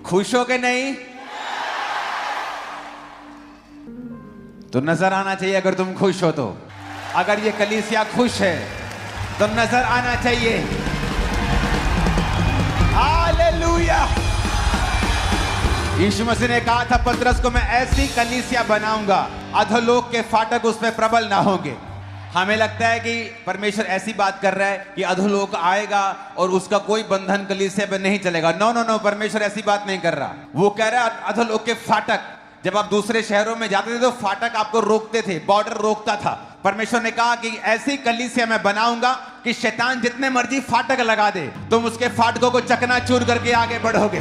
खुश हो के नहीं तो नजर आना चाहिए। अगर तुम खुश हो तो, अगर ये कलीसिया खुश है तो नजर आना चाहिए। हालेलुया। यीशु मसीह ने कहा था पतरस को, मैं ऐसी कलीसिया बनाऊंगा अधोलोक के फाटक उस पर प्रबल ना होंगे। हमें लगता है कि परमेश्वर ऐसी बात कर रहा है कि अधोलोक आएगा और उसका कोई बंधन कलीसिया पे नहीं चलेगा। नो नो नो, परमेश्वर ऐसी बात नहीं कर रहा। वो कह रहा है अधोलोक के फाटक, जब आप दूसरे शहरों में जाते थे तो फाटक आपको रोकते थे, बॉर्डर रोकता था। परमेश्वर ने कहा कि ऐसी कलीसिया मैं बनाऊंगा कि शैतान जितने मर्जी फाटक लगा दे, तुम उसके फाटकों को चकनाचूर करके आगे बढ़ोगे।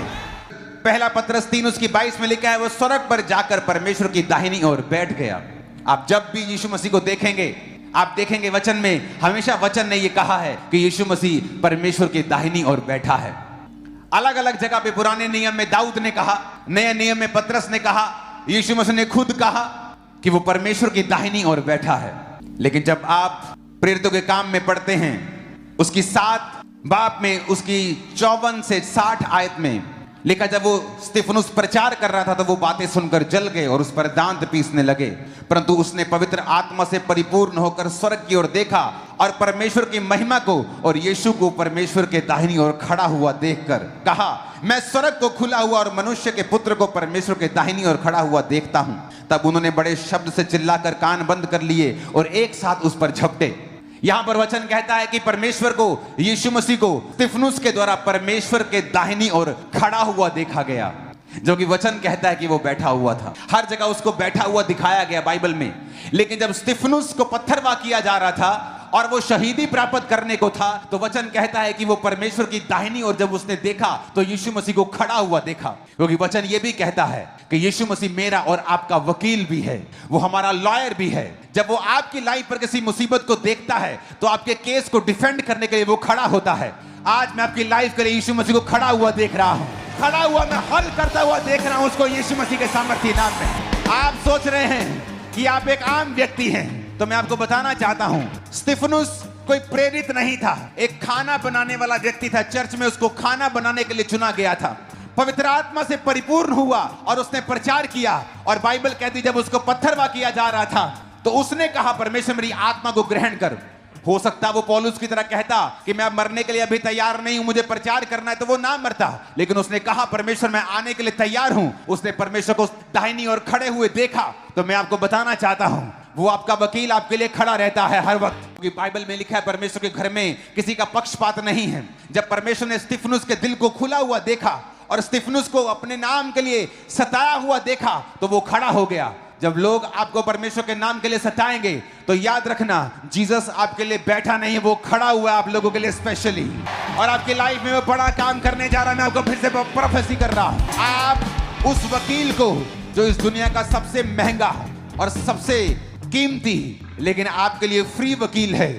पहला पतरस 3:22 में लिखा है, वो स्वर्ग पर जाकर परमेश्वर की दाहिनी ओर बैठ गया। आप जब भी यीशु मसीह को देखेंगे, आप देखेंगे वचन में हमेशा वचन ने यह कहा है कि यीशु मसीह परमेश्वर की दाहिनी ओर बैठा है। अलग अलग जगह पे पुराने नियम में दाऊद ने कहा, नए नियम में पतरस ने कहा, यीशु मसीह ने खुद कहा कि वो परमेश्वर की दाहिनी ओर बैठा है। लेकिन जब आप प्रेरितों के काम में पढ़ते हैं, उसकी 7 बाब में उसकी 54 से 60 आयत में लिखा, जब वो स्तिफनुस प्रचार कर रहा था तो वो बातें सुनकर जल गए और उस पर दांत पीसने लगे। परंतु उसने पवित्र आत्मा से परिपूर्ण होकर स्वर्ग की ओर देखा और परमेश्वर की महिमा को और यीशु को परमेश्वर के दाहिनी ओर खड़ा हुआ देखकर कहा, मैं स्वर्ग को खुला हुआ और मनुष्य के पुत्र को परमेश्वर के दाहिनी ओर खड़ा हुआ देखता हूं। तब उन्होंने बड़े शब्द से चिल्लाकर कान बंद कर लिए और एक साथ उस पर झपटे। यहां पर वचन कहता है कि परमेश्वर को, यीशु मसीह को स्तिफनुस के द्वारा परमेश्वर के दाहिनी ओर खड़ा हुआ देखा गया, जो कि वचन कहता है कि वो बैठा हुआ था। हर जगह उसको बैठा हुआ दिखाया गया बाइबल में। लेकिन जब स्तिफनुस को पत्थरवाह किया जा रहा था और वो शहीदी प्राप्त करने को था, तो वचन कहता है कि वो परमेश्वर की दाहिनी ओर जब उसने देखा तो यीशु मसीह को खड़ा हुआ देखा। क्योंकि वचन ये भी कहता है कि यीशु मसीह मेरा और आपका वकील भी है, वो हमारा लॉयर भी है। जब वो आपकी लाइफ पर किसी मुसीबत को देखता है तो आपके केस को डिफेंड करने के लिए वो खड़ा होता है। आज मैं आपकी लाइफ के लिए यीशु मसीह को खड़ा हुआ देख रहा हूं, खड़ा हुआ मैं हल करता हुआ देख रहा हूं उसको, यीशु मसीह के सामर्थ्य नाम में। आप सोच रहे हैं कि आप एक आम व्यक्ति हैं, तो मैं आपको बताना चाहता हूं, स्तिफनुस कोई प्रेरित नहीं था, एक खाना बनाने वाला व्यक्ति था। चर्च में उसको खाना बनाने के लिए चुना गया था। पवित्र आत्मा से परिपूर्ण हुआ और उसने प्रचार किया। और बाइबल कहती जब उसको पत्थरवाह किया जा रहा था तो उसने कहा, परमेश्वर मेरी आत्मा को ग्रहण कर। हो सकता वो पौलुस की तरह कहता कि मैं मरने के लिए अभी तैयार नहीं हूं, मुझे प्रचार करना है, तो वो ना मरता। लेकिन उसने कहा परमेश्वर मैं आने के लिए तैयार हूं। उसने परमेश्वर को दाहिनी ओर खड़े हुए देखा। तो मैं आपको बताना चाहता हूं, वो आपका वकील आपके लिए खड़ा रहता है हर वक्त। क्योंकि बाइबल में लिखा है परमेश्वर के घर में किसी का पक्षपात नहीं है। जब परमेश्वर ने स्तिफनुस के दिल को खुला हुआ देखा और स्तिफनुस को अपने नाम के लिए सताया हुआ देखा तो वो खड़ा हो गया। जब लोग आपको परमेश्वर के नाम के लिए सताएंगे तो याद रखना, जीसस आपके लिए बैठा नहीं है, वो खड़ा हुआ है आप लोगों के लिए स्पेशली। और आपकी लाइफ में वो बड़ा काम करने जा रहा है। मैं आपको फिर से प्रोफेसी कर रहा हूं, आप उस वकील को जो इस दुनिया का सबसे महंगा और सबसे कीमती लेकिन आपके लिए फ्री वकील है।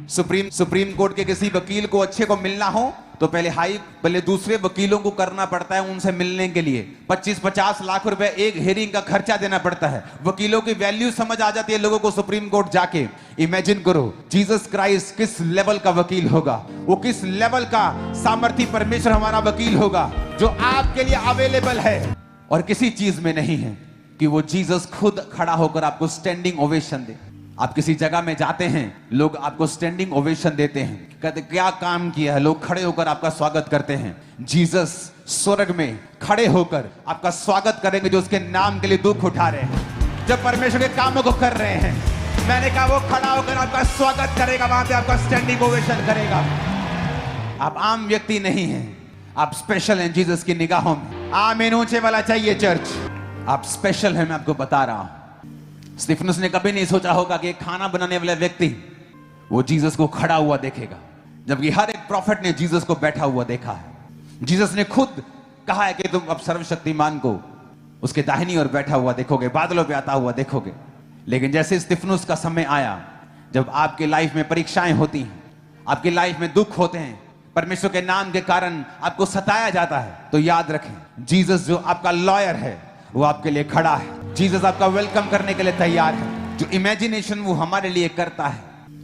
सुप्रीम कोर्ट के किसी वकील को अच्छे को मिलना हो तो पहले दूसरे वकीलों को करना पड़ता है उनसे मिलने के लिए। 25-50 लाख रुपए एक हेयरिंग का खर्चा देना पड़ता है। वकीलों की वैल्यू समझ आ जाती है लोगों को सुप्रीम कोर्ट जाके। इमेजिन करो जीसस क्राइस्ट किस लेवल का वकील होगा, वो किस लेवल का सामर्थी परमेश्वर हमारा वकील होगा, जो आपके लिए अवेलेबल है और किसी चीज में नहीं है कि वो जीसस खुद खड़ा होकर आपको स्टैंडिंग ओवेशन दे। आप किसी जगह में जाते हैं, लोग आपको स्टैंडिंग ओवेशन देते हैं, कहते क्या काम किया है, लोग खड़े होकर आपका स्वागत करते हैं। जीसस स्वर्ग में खड़े होकर आपका स्वागत करेंगे जो उसके नाम के लिए दुख उठा रहे हैं, जब परमेश्वर के कामों को कर रहे हैं। मैंने कहा वो खड़ा होकर आपका स्वागत करेगा, वहां पे आपका स्टैंडिंग ओवेशन करेगा। आप आम व्यक्ति नहीं हैं, आप स्पेशल हैं जीसस की निगाहों में। आमीन ऊंचे वाला चाहिए चर्च। आप स्पेशल हैं, मैं आपको बता रहा हूं। स्तिफनुस ने कभी नहीं सोचा होगा कि एक खाना बनाने वाला व्यक्ति वो जीसस को खड़ा हुआ देखेगा, जबकि हर एक प्रॉफिट ने जीसस को बैठा हुआ देखा है। जीसस ने खुद कहा है कि तुम अब सर्वशक्तिमान को उसके दाहिनी ओर बैठा हुआ देखोगे, बादलों पे आता हुआ देखोगे। लेकिन जैसे स्तिफनुस का समय आया, जब आपकी लाइफ में परीक्षाएं होती हैं, आपकी लाइफ में दुख होते हैं, परमेश्वर के नाम के कारण आपको सताया जाता है, तो याद रखें जीसस जो आपका लॉयर है वो आपके लिए खड़ा है। जीसस आपका वेलकम करने के लिए तैयार है। जो इमेजिनेशन वो हमारे लिए करता है,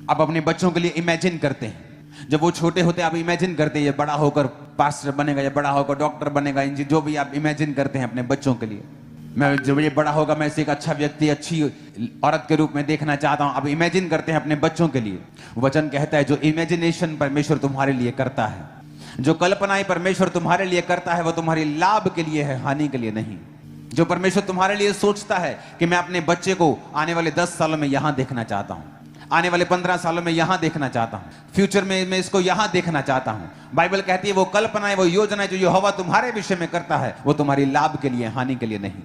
आप अपने बच्चों के लिए इमेजिन करते हैं, जब वो छोटे होते आप इमेजिन करते हैं ये बड़ा होकर पास्टर बनेगा, ये बड़ा होकर डॉक्टर बनेगा, इंजीनियर, जो भी आप इमेजिन करते हैं अपने बच्चों के लिए। मैं जब ये बड़ा होगा मैं इसे एक अच्छा व्यक्ति, अच्छी औरत के रूप में देखना चाहता हूं। अब इमेजिन करते हैं अपने बच्चों के लिए। वचन कहता है जो इमेजिनेशन परमेश्वर तुम्हारे लिए करता है, जो कल्पनाएं परमेश्वर तुम्हारे लिए करता है, वो तुम्हारे लाभ के लिए है, हानि के लिए नहीं। जो परमेश्वर तुम्हारे लिए सोचता है कि मैं अपने बच्चे को आने वाले 10 सालों में यहां देखना चाहता हूं, आने वाले 15 सालों में यहां देखना चाहता हूं, फ्यूचर में मैं इसको यहां देखना चाहता हूं। बाइबल कहती है वो कल्पनाएं, वो योजनाएं जो यहोवा तुम्हारे विषय में करता है, वो तुम्हारी लाभ के लिए, हानि के लिए नहीं।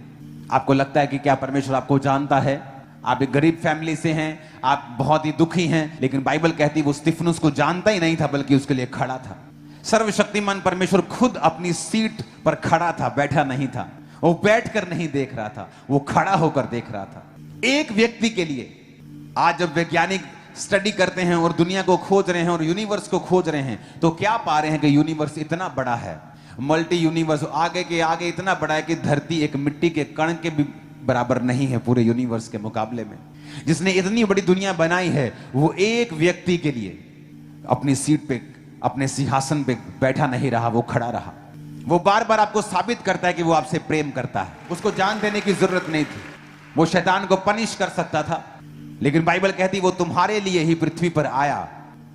आपको लगता है कि क्या परमेश्वर आपको जानता है? आप एक गरीब फैमिली से हैं, आप बहुत ही दुखी हैं, लेकिन बाइबल कहती है वो स्तिफनुस को जानता ही नहीं था, बल्कि उसके लिए खड़ा था। सर्वशक्तिमान परमेश्वर खुद अपनी सीट पर खड़ा था, बैठा नहीं था। वो बैठकर नहीं देख रहा था, वो खड़ा होकर देख रहा था। एक व्यक्ति के लिए आज जब वैज्ञानिक स्टडी करते हैं और दुनिया को खोज रहे हैं और यूनिवर्स को खोज रहे हैं, तो क्या पा रहे हैं कि यूनिवर्स इतना बड़ा है, मल्टी यूनिवर्स आगे के आगे इतना बड़ा है कि धरती एक मिट्टी के कण के भी बराबर नहीं है पूरे यूनिवर्स के मुकाबले में। जिसने इतनी बड़ी दुनिया बनाई है, वो एक व्यक्ति के लिए अपनी सीट पे, अपने सिंहासन पे बैठा नहीं रहा, वो खड़ा रहा। वो बार बार आपको साबित करता है कि वो आपसे प्रेम करता है। उसको जान देने की जरूरत नहीं थी, वो शैतान को पनिश कर सकता था, लेकिन बाइबल कहती वो तुम्हारे लिए ही पृथ्वी पर आया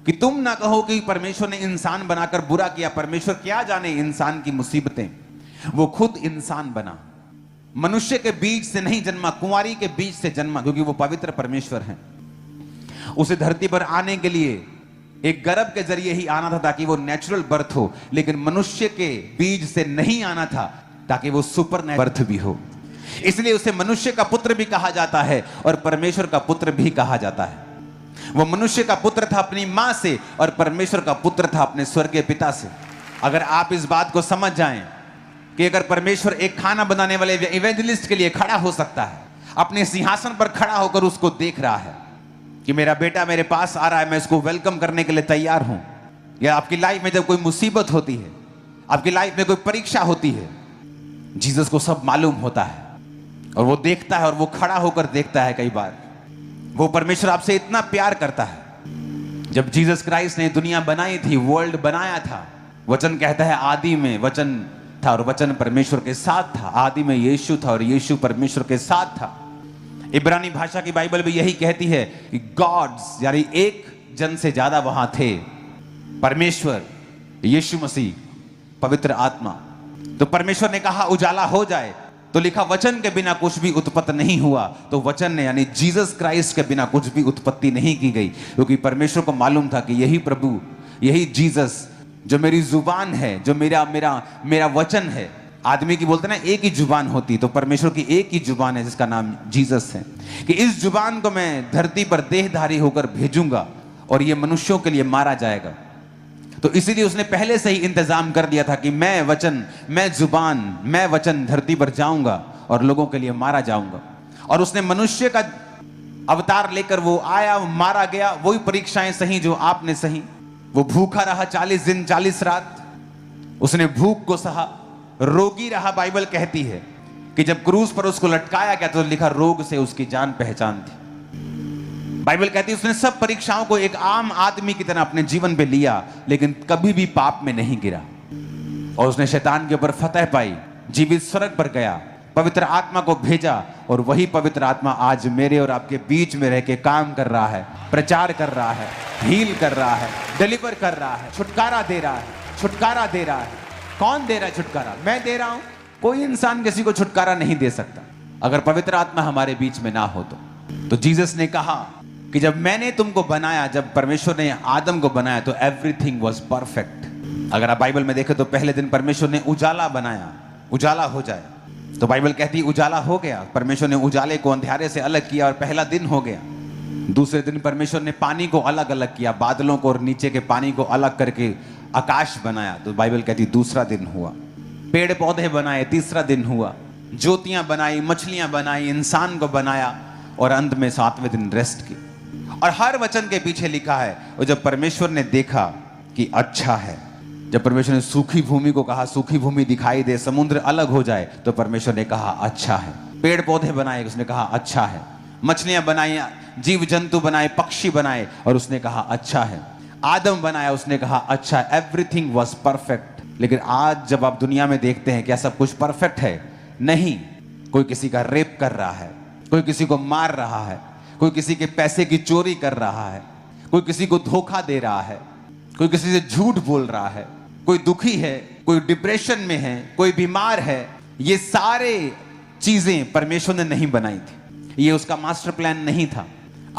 कि तुम ना कहो कि परमेश्वर ने इंसान बनाकर बुरा किया। परमेश्वर क्या जाने इंसान की मुसीबतें, वो खुद इंसान बना। मनुष्य के बीज से नहीं जन्मा, कुंवारी के बीज से जन्मा, क्योंकि वो पवित्र परमेश्वर है। उसे धरती पर आने के लिए एक गर्भ के जरिए ही आना था ताकि वो नेचुरल बर्थ हो, लेकिन मनुष्य के बीज से नहीं आना था ताकि वो सुपर बर्थ भी हो। इसलिए उसे मनुष्य का पुत्र भी कहा जाता है और परमेश्वर का पुत्र भी कहा जाता है। वो मनुष्य का पुत्र था अपनी मां से और परमेश्वर का पुत्र था अपने स्वर्गीय पिता से। अगर आप इस बात को समझ जाएं कि अगर परमेश्वर एक खाना बनाने वाले इवेंजलिस्ट के लिए खड़ा हो सकता है, अपने सिंहासन पर खड़ा होकर उसको देख रहा है कि मेरा बेटा मेरे पास आ रहा है, मैं इसको वेलकम करने के लिए तैयार हूं। या आपकी लाइफ में जब कोई मुसीबत होती है, आपकी लाइफ में कोई परीक्षा होती है, जीसस को सब मालूम होता है और वो देखता है और वो खड़ा होकर देखता है। कई बार वो परमेश्वर आपसे इतना प्यार करता है। जब जीसस क्राइस्ट ने दुनिया बनाई थी, वर्ल्ड बनाया था, वचन कहता है आदि में वचन था और वचन परमेश्वर के साथ था। आदि में यीशु था और यीशु परमेश्वर के साथ था। इब्रानी भाषा की बाइबल भी यही कहती है कि गॉड्स, यानी एक जन से ज्यादा वहां थे, परमेश्वर, यीशु मसीह, पवित्र आत्मा। तो परमेश्वर ने कहा उजाला हो जाए, तो लिखा वचन के बिना कुछ भी उत्पत्ति नहीं हुआ। तो वचन ने यानी जीसस क्राइस्ट के बिना कुछ भी उत्पत्ति नहीं की गई, क्योंकि परमेश्वर को मालूम था कि यही प्रभु, यही जीसस जो मेरी जुबान है, जो मेरा वचन है। आदमी की बोलते ना एक ही जुबान होती, तो परमेश्वर की एक ही जुबान है जिसका नाम जीसस है, कि इस जुबान को मैं धरती पर देहधारी होकर भेजूंगा और ये मनुष्यों के लिए मारा जाएगा। तो इसीलिए उसने पहले से ही इंतजाम कर दिया था कि मैं वचन, मैं जुबान, मैं वचन धरती पर जाऊंगा और लोगों के लिए मारा जाऊंगा। और उसने मनुष्य का अवतार लेकर वो आया, मारा गया। वही परीक्षाएं सही जो आपने सही। वो भूखा रहा 40 दिन 40 रात, उसने भूख को सहा। रोगी रहा, बाइबल कहती है कि जब क्रूस पर उसको लटकाया गया तो लिखा रोग से उसकी जान पहचान थी। बाइबल कहती है उसने सब परीक्षाओं को एक आम आदमी की तरह अपने जीवन पे लिया, लेकिन कभी भी पाप में नहीं गिरा। और उसने शैतान के ऊपर फतह पाई, जीवित स्वर्ग पर गया, पवित्र आत्मा को भेजा, और वही पवित्र आत्मा आज मेरे और आपके बीच में रह के काम कर रहा है, प्रचार कर रहा है, हील कर रहा है, डिलीवर कर रहा है, छुटकारा दे रहा है, छुटकारा दे रहा है। कौन दे रहा है छुटकारा? मैं दे रहा हूं। कोई इंसान किसी को छुटकारा नहीं दे सकता अगर पवित्र आत्मा हमारे बीच में ना हो तो जीसस ने कहा कि जब मैंने तुमको बनाया, जब परमेश्वर ने आदम को बनाया तो एवरीथिंग वाज परफेक्ट। अगर आप बाइबल में देखें तो पहले दिन परमेश्वर ने उजाला बनाया, उजाला हो जाए, तो बाइबल कहती है उजाला हो गया। परमेश्वर ने उजाले को अंधेरे से अलग किया और पहला दिन हो गया। दूसरे दिन परमेश्वर ने पानी को अलग अलग किया, बादलों को और नीचे के पानी को अलग करके आकाश बनाया, तो बाइबल कहती दूसरा दिन हुआ। पेड़ पौधे बनाए, तीसरा दिन हुआ। ज्योतियां बनाई, मछलियां बनाई, इंसान को बनाया, और अंत में 7वें दिन रेस्ट की। और हर वचन के पीछे लिखा है, और जब परमेश्वर ने देखा कि अच्छा है, जब परमेश्वर ने सूखी भूमि को कहा सूखी भूमि दिखाई दे, समुद्र अलग हो जाए, तो परमेश्वर ने कहा अच्छा है। पेड़ पौधे बनाए, उसने कहा अच्छा है। मछलियां बनाई, जीव जंतु बनाए, पक्षी बनाए, और उसने कहा अच्छा है। आदम बनाया, उसने कहा अच्छा एवरीथिंग वॉज परफेक्ट। लेकिन आज जब आप दुनिया में देखते हैं क्या सब कुछ परफेक्ट है? नहीं। कोई किसी का रेप कर रहा है, कोई किसी को मार रहा है, कोई किसी के पैसे की चोरी कर रहा है, कोई किसी को धोखा दे रहा है, कोई किसी से झूठ बोल रहा है, कोई दुखी है, कोई डिप्रेशन में है, कोई बीमार है। ये सारे चीजें परमेश्वर ने नहीं बनाई थी, ये उसका मास्टर प्लान नहीं था।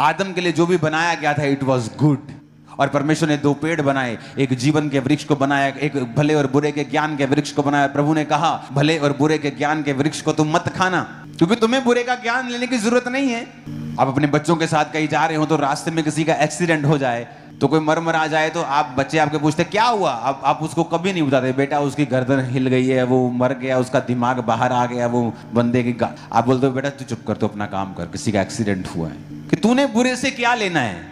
आदम के लिए जो भी बनाया गया था इट वॉज गुड। और परमेश्वर ने दो पेड़ बनाए, एक जीवन के वृक्ष को बनाया, एक भले और बुरे के ज्ञान के वृक्ष को बनाया। प्रभु ने कहा भले और बुरे के ज्ञान के वृक्ष को तुम मत खाना, क्योंकि तुम्हें बुरे का ज्ञान लेने की जरूरत नहीं है। आप अपने बच्चों के साथ कहीं जा रहे हो तो रास्ते में किसी का एक्सीडेंट हो जाए, तो कोई मर आ जाए, तो आप बच्चे आपके पूछते क्या हुआ, आप उसको कभी नहीं बताते बेटा उसकी गर्दन हिल गई है, वो मर गया, उसका दिमाग बाहर आ गया, वो बंदे की आप बोलते हो बेटा तू चुप कर, तो अपना काम कर, किसी का एक्सीडेंट हुआ है। कि तूने बुरे से क्या लेना है,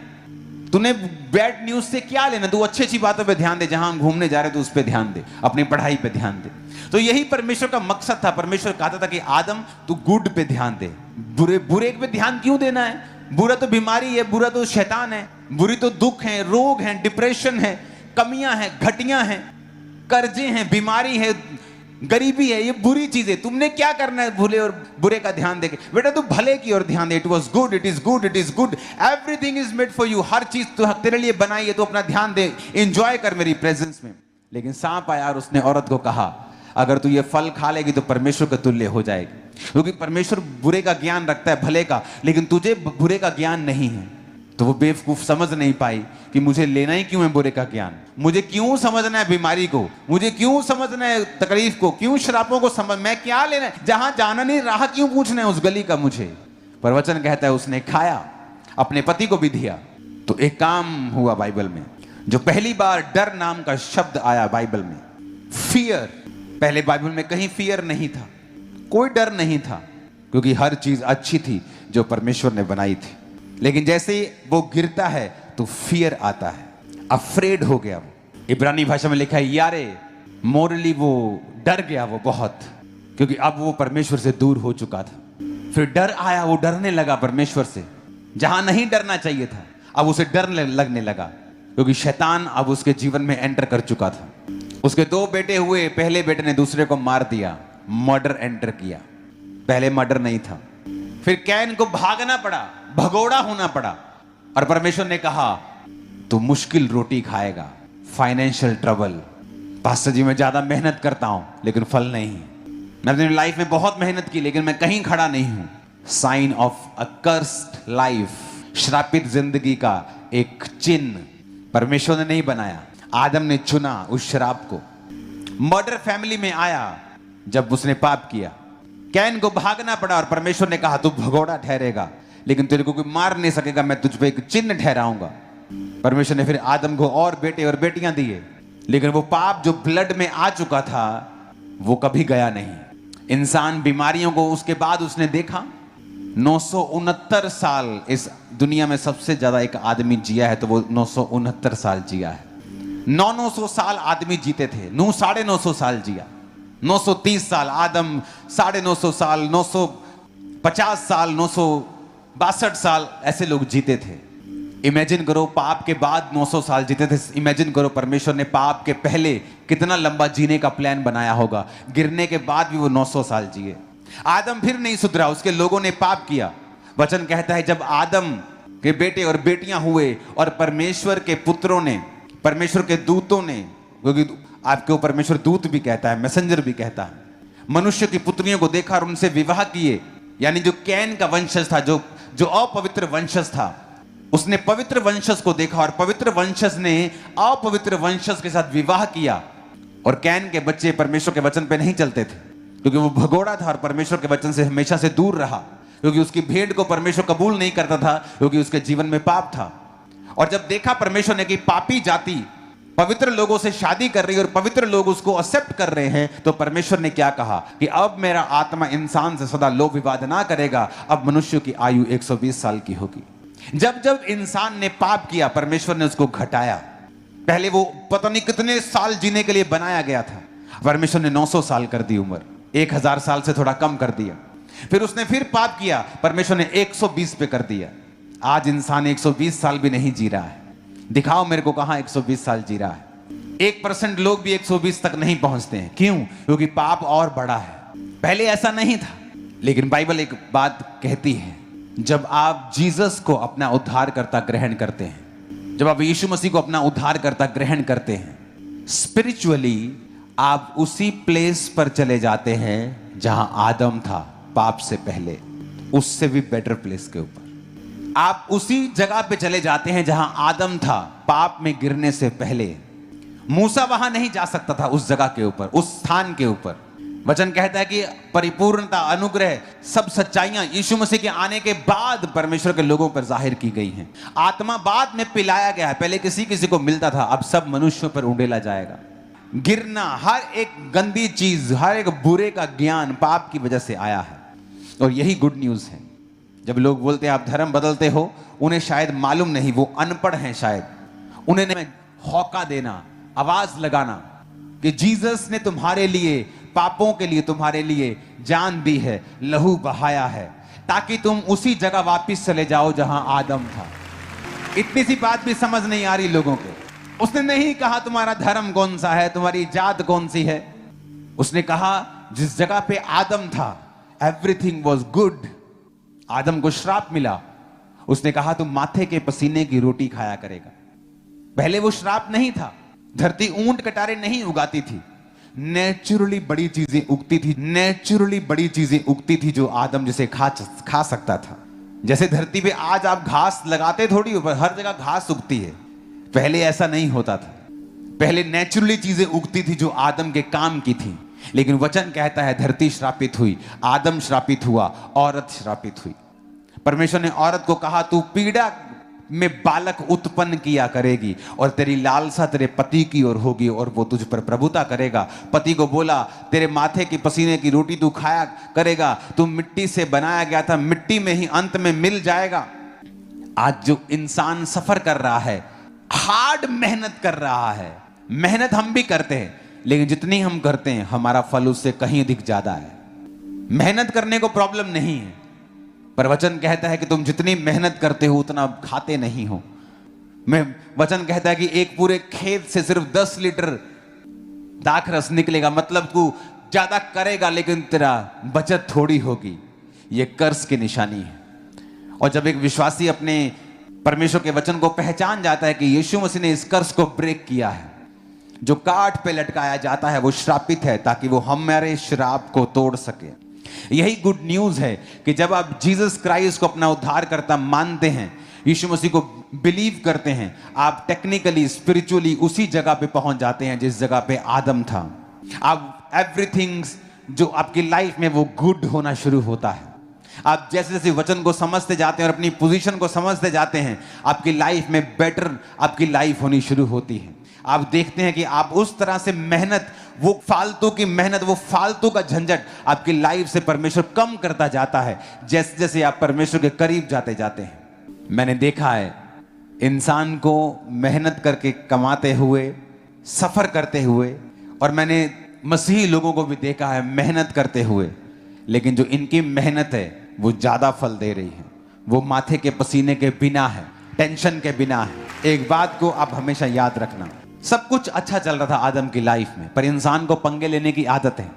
तूने बैड न्यूज से क्या लेना, तू अच्छी अच्छी बातों पे ध्यान दे, जहां घूमने जा रहे तो उस पे ध्यान दे, अपनी पढ़ाई पे ध्यान दे। तो यही परमेश्वर का मकसद था। परमेश्वर कहता था कि आदम तू गुड पे ध्यान दे, बुरे पे ध्यान क्यों देना है? बुरा तो बीमारी है, बुरा तो शैतान है, बुरी तो दुख है, रोग है, डिप्रेशन है, कमियां हैं, घटियां हैं, कर्जे हैं, बीमारी है, गरीबी है, ये बुरी चीजें। तुमने क्या करना है भले और बुरे का ध्यान देके? बेटा तू भले की ओर ध्यान दे। It was good, it is good, it is good, everything is made for you. हर चीज तो तेरे लिए बनाई है, तो अपना ध्यान दे, एंजॉय कर मेरी प्रेजेंस में। लेकिन सांप आया और उसने औरत को कहा अगर तू ये फल खा लेगी तो परमेश्वर के तुल्य हो जाएगी, क्योंकि परमेश्वर बुरे का ज्ञान रखता है, भले का, लेकिन तुझे बुरे का ज्ञान नहीं है। तो वो बेवकूफ समझ नहीं पाई कि मुझे लेना ही क्यों है बुरे का ज्ञान, मुझे क्यों समझना है बीमारी को, मुझे क्यों समझना है तकलीफ को, क्यों श्रापों को समझ, मैं क्या लेना है, जहां जाना नहीं राह क्यों पूछना है उस गली का मुझे। पर वचन कहता है उसने खाया, अपने पति को भी दिया। तो एक काम हुआ बाइबल में, जो पहली बार डर नाम का शब्द आया बाइबल में, फियर। पहले बाइबल में कहीं फियर नहीं था, कोई डर नहीं था, क्योंकि हर चीज अच्छी थी जो परमेश्वर ने बनाई थी। लेकिन जैसे ही वो गिरता है तो फियर आता है, अफ्रेड हो गया वो। इब्रानी भाषा में लिखा है यारे, मोरली वो डर गया वो बहुत, क्योंकि अब वो परमेश्वर से दूर हो चुका था। फिर डर आया, वो डरने लगा परमेश्वर से, जहां नहीं डरना चाहिए था अब उसे डर लगने लगा, क्योंकि शैतान अब उसके जीवन में एंटर कर चुका था। उसके दो बेटे हुए, पहले बेटे ने दूसरे को मार दिया, मर्डर एंटर किया, पहले मर्डर नहीं था। फिर कैन को भागना पड़ा, भगोड़ा होना पड़ा, और परमेश्वर ने कहा तू मुश्किल रोटी खाएगा, फाइनेंशियल ट्रबल। पास्टर जी मैं ज्यादा मेहनत करता हूं लेकिन फल नहीं, मैं अपनी लाइफ में बहुत मेहनत की लेकिन मैं कहीं खड़ा नहीं हूं। Sign of a cursed life, श्रापित जिंदगी का एक चिन्ह परमेश्वर ने नहीं बनाया, आदम ने चुना उस शराब को। मर्डर फैमिली में आया जब उसने पाप किया, कैन को भागना पड़ा और परमेश्वर ने कहा तू भगोड़ा ठहरेगा लेकिन तेरे को कोई मार नहीं सकेगा, मैं तुझ पे एक चिन्ह ठहराऊंगा। परमेश्वर ने फिर आदम को और बेटे और बेटियां दिए, लेकिन वो पाप जो ब्लड में आ चुका था वो कभी गया नहीं। इंसान बीमारियों को उसके बाद उसने देखा। 969 साल इस दुनिया में सबसे ज्यादा एक आदमी जिया है, तो वो 969 साल जिया है। 900 साल आदमी जीते थे, 950 साल जिया। 930 साल आदम, 950 साल, 950 साल, 962 साल, ऐसे लोग जीते थे। इमेजिन करो पाप के बाद 900 साल जीते थे। इमेजिन करो परमेश्वर ने पाप के पहले कितना लंबा जीने का प्लान बनाया होगा, गिरने के बाद भी वो 900 साल जिए। आदम फिर नहीं सुधरा, उसके लोगों ने पाप किया। वचन कहता है जब आदम के बेटे और बेटियां हुए और परमेश्वर के पुत्रों ने, परमेश्वर के दूतों ने, क्योंकि आपको परमेश्वर दूत भी कहता है, मैसेंजर भी कहता है, मनुष्य की पुत्रियों को देखा और उनसे विवाह किए। यानी जो कैन का वंशज था, जो अपवित्र वंशज था, उसने पवित्र वंशज को देखा और पवित्र वंशज ने अपवित्र वंशज के साथ विवाह किया। और कैन के बच्चे परमेश्वर के वचन पे नहीं चलते थे, क्योंकि वो भगोड़ा था और परमेश्वर के वचन से हमेशा से दूर रहा, क्योंकि उसकी भेंट को परमेश्वर कबूल नहीं करता था, क्योंकि उसके जीवन में पाप था। और जब देखा परमेश्वर ने कि पापी जाति पवित्र लोगों से शादी कर रही है और पवित्र लोग उसको एक्सेप्ट कर रहे हैं, तो परमेश्वर ने क्या कहा कि अब मेरा आत्मा इंसान से सदा लोभ विवाद ना करेगा, अब मनुष्य की आयु 120 साल की होगी। जब जब इंसान ने पाप किया परमेश्वर ने उसको घटाया। पहले वो पता नहीं कितने साल जीने के लिए बनाया गया था, परमेश्वर ने 900 साल कर दी उम्र, 1000 साल से थोड़ा कम कर दिया। फिर उसने फिर पाप किया, परमेश्वर ने 120 पे कर दिया। आज इंसान 120 साल भी नहीं जी रहा है। दिखाओ मेरे को कहां 120 साल जी रहा है। 1% लोग भी 120 तक नहीं पहुंचते हैं। क्यों? क्योंकि पाप और बड़ा है। पहले ऐसा नहीं था, लेकिन बाइबल एक बात कहती है, जब आप जीसस को अपना उद्धारकर्ता ग्रहण करते हैं, जब आप यीशु मसीह को अपना उद्धारकर्ता ग्रहण करते हैं, स्पिरिचुअली आप उसी प्लेस पर चले जाते हैं जहां आदम था पाप से पहले, उससे भी बेटर प्लेस के ऊपर। आप उसी जगह पे चले जाते हैं जहां आदम था पाप में गिरने से पहले। मूसा वहां नहीं जा सकता था, उस जगह के ऊपर, उस स्थान के ऊपर। वचन कहता है कि परिपूर्णता, अनुग्रह, सब सच्चाइयां यीशु मसीह के आने के बाद परमेश्वर के लोगों पर जाहिर की गई हैं। आत्मा बाद में पिलाया गया है, पहले किसी किसी को मिलता था, अब सब मनुष्यों पर उंडेला जाएगा। गिरना, हर एक गंदी चीज, हर एक बुरे का ज्ञान पाप की वजह से आया है। और यही गुड न्यूज है। जब लोग बोलते हैं आप धर्म बदलते हो, उन्हें शायद मालूम नहीं, वो अनपढ़ हैं शायद। उन्हें हौका देना, आवाज लगाना कि जीसस ने तुम्हारे लिए, पापों के लिए तुम्हारे लिए जान दी है, लहू बहाया है, ताकि तुम उसी जगह वापस चले जाओ जहां आदम था। इतनी सी बात भी समझ नहीं आ रही लोगों को। उसने नहीं कहा तुम्हारा धर्म कौन सा है, तुम्हारी जात कौन सी है। उसने कहा जिस जगह पे आदम था एवरीथिंग वॉज गुड। आदम को श्राप मिला, उसने कहा तुम माथे के पसीने की रोटी खाया करेगा। पहले वो श्राप नहीं था। धरती ऊंट कटारे नहीं उगाती थी, नेचुरली बड़ी चीजें उगती थी, नेचुरली बड़ी चीजें उगती थी जो आदम जिसे खा सकता था। जैसे धरती पे आज आप घास लगाते थोड़ी, हर जगह घास उगती है, पहले ऐसा नहीं होता था। पहले नेचुरली चीजें उगती थी जो आदम के काम की थी। लेकिन वचन कहता है धरती श्रापित हुई, आदम श्रापित हुआ, औरत श्रापित हुई। परमेश्वर ने औरत को कहा तू पीड़ा में बालक उत्पन्न किया करेगी और तेरी लालसा तेरे पति की ओर होगी और वो तुझ पर प्रभुता करेगा। पति को बोला तेरे माथे की पसीने की रोटी तू खाया करेगा, तू मिट्टी से बनाया गया था, मिट्टी में ही अंत में मिल जाएगा। आज जो इंसान सफर कर रहा है, हार्ड मेहनत कर रहा है, मेहनत हम भी करते हैं, लेकिन जितनी हम करते हैं हमारा फल उससे कहीं अधिक ज्यादा है। मेहनत करने को प्रॉब्लम नहीं है, पर वचन कहता है कि तुम जितनी मेहनत करते हो उतना खाते नहीं हो। वचन कहता है कि एक पूरे खेत से सिर्फ 10 लीटर दाखरस निकलेगा, मतलब तू ज्यादा करेगा लेकिन तेरा बचत थोड़ी होगी। यह कर्ज की निशानी है। और जब एक विश्वासी अपने परमेश्वर के वचन को पहचान जाता है कि यीशु मसीह ने इस कर्ज को ब्रेक किया है, जो काट पे लटकाया जाता है वो श्रापित है, ताकि वो हमारे श्राप को तोड़ सके। यही गुड न्यूज है कि जब आप जीसस क्राइस्ट को अपना उद्धारकर्ता मानते हैं, यीशु मसीह को बिलीव करते हैं, आप टेक्निकली स्पिरिचुअली उसी जगह पे पहुंच जाते हैं जिस जगह पे आदम था। आप एवरीथिंग जो आपकी लाइफ में वो गुड होना शुरू होता है। आप जैसे जैसे वचन को समझते जाते हैं और अपनी पोजीशन को समझते जाते हैं, आपकी लाइफ में बेटर आपकी लाइफ होनी शुरू होती है। आप देखते हैं कि आप उस तरह से मेहनत, वो फालतू की मेहनत, वो फालतू का झंझट आपकी लाइफ से परमेश्वर कम करता जाता है जैसे जैसे आप परमेश्वर के करीब जाते जाते हैं। मैंने देखा है इंसान को मेहनत करके कमाते हुए, सफर करते हुए, और मैंने मसीही लोगों को भी देखा है मेहनत करते हुए, लेकिन जो इनकी मेहनत है वो ज्यादा फल दे रही है। वो माथे के पसीने के बिना है, टेंशन के बिना है। एक बात को आप हमेशा याद रखना, सब कुछ अच्छा चल रहा था आदम की लाइफ में, पर इंसान को पंगे लेने की आदत है।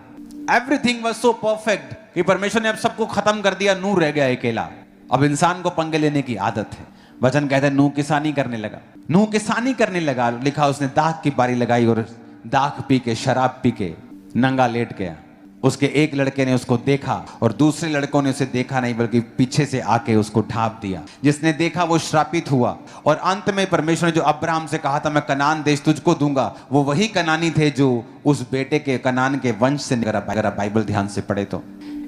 एवरीथिंग वाज सो परफेक्ट कि परमेश्वर ने अब सबको खत्म कर दिया, नूह रह गया अकेला। अब इंसान को पंगे लेने की आदत है। वचन कहता है नूह किसानी करने लगा, नूह किसानी करने लगा। लिखा उसने दाख की बारी लगाई और दाख पी के, शराब पी के नंगा लेट गया। उसके एक लड़के ने उसको देखा और दूसरे लड़कों ने उसे देखा नहीं, बल्कि पीछे से आके उसको ढांप दिया। जिसने देखा वो श्रापित हुआ। और अंत में परमेश्वर ने जो अब्राहम से कहा था मैं कनान देश तुझको दूंगा, वो वही कनानी थे जो उस बेटे के कनान के वंश से। अगर आप बाइबल ध्यान से पढ़े तो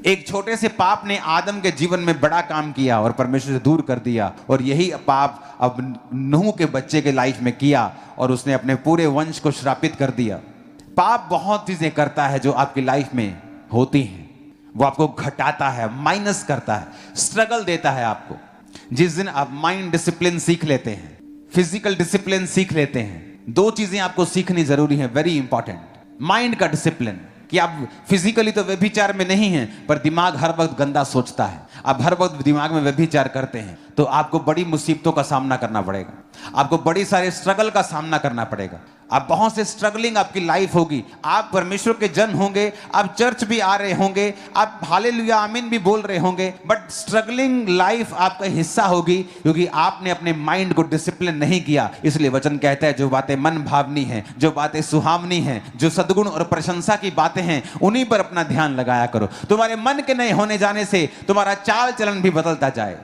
एक छोटे से पाप ने आदम के जीवन में बड़ा काम किया और परमेश्वर से दूर कर दिया, और यही पाप अब नूह के बच्चे के लाइफ में किया और उसने अपने पूरे वंश को श्रापित कर दिया। पाप बहुत चीजें करता है जो आपकी लाइफ में होती हैं। वो आपको घटाता है, माइनस करता है, स्ट्रगल देता है आपको। जिस दिन आप माइंड डिसिप्लिन सीख लेते हैं, फिजिकल डिसिप्लिन सीख लेते हैं, दो चीजें आपको सीखनी जरूरी है, वेरी इंपॉर्टेंट। माइंड का डिसिप्लिन, कि आप फिजिकली तो व्यभिचार में नहीं हैं, पर दिमाग हर वक्त गंदा सोचता है, आप हर वक्त दिमाग में व्यभिचार करते हैं, तो आपको बड़ी मुसीबतों का सामना करना पड़ेगा, आपको बड़ी सारे स्ट्रगल का सामना करना पड़ेगा। आप बहुत से स्ट्रगलिंग आपकी लाइफ होगी। आप परमेश्वर के जन होंगे, आप चर्च भी आ रहे होंगे, आप हालेलुया आमीन भी बोल रहे होंगे, बट स्ट्रगलिंग लाइफ आपका हिस्सा होगी, क्योंकि आपने अपने माइंड को डिसिप्लिन नहीं किया। इसलिए वचन कहता है जो बातें मन भावनी हैं, जो बातें सुहावनी हैं, जो सद्गुण और प्रशंसा की बातें हैं, उन्हीं पर अपना ध्यान लगाया करो। तुम्हारे मन के नहीं होने जाने से तुम्हारा चाल चलन भी बदलता जाए।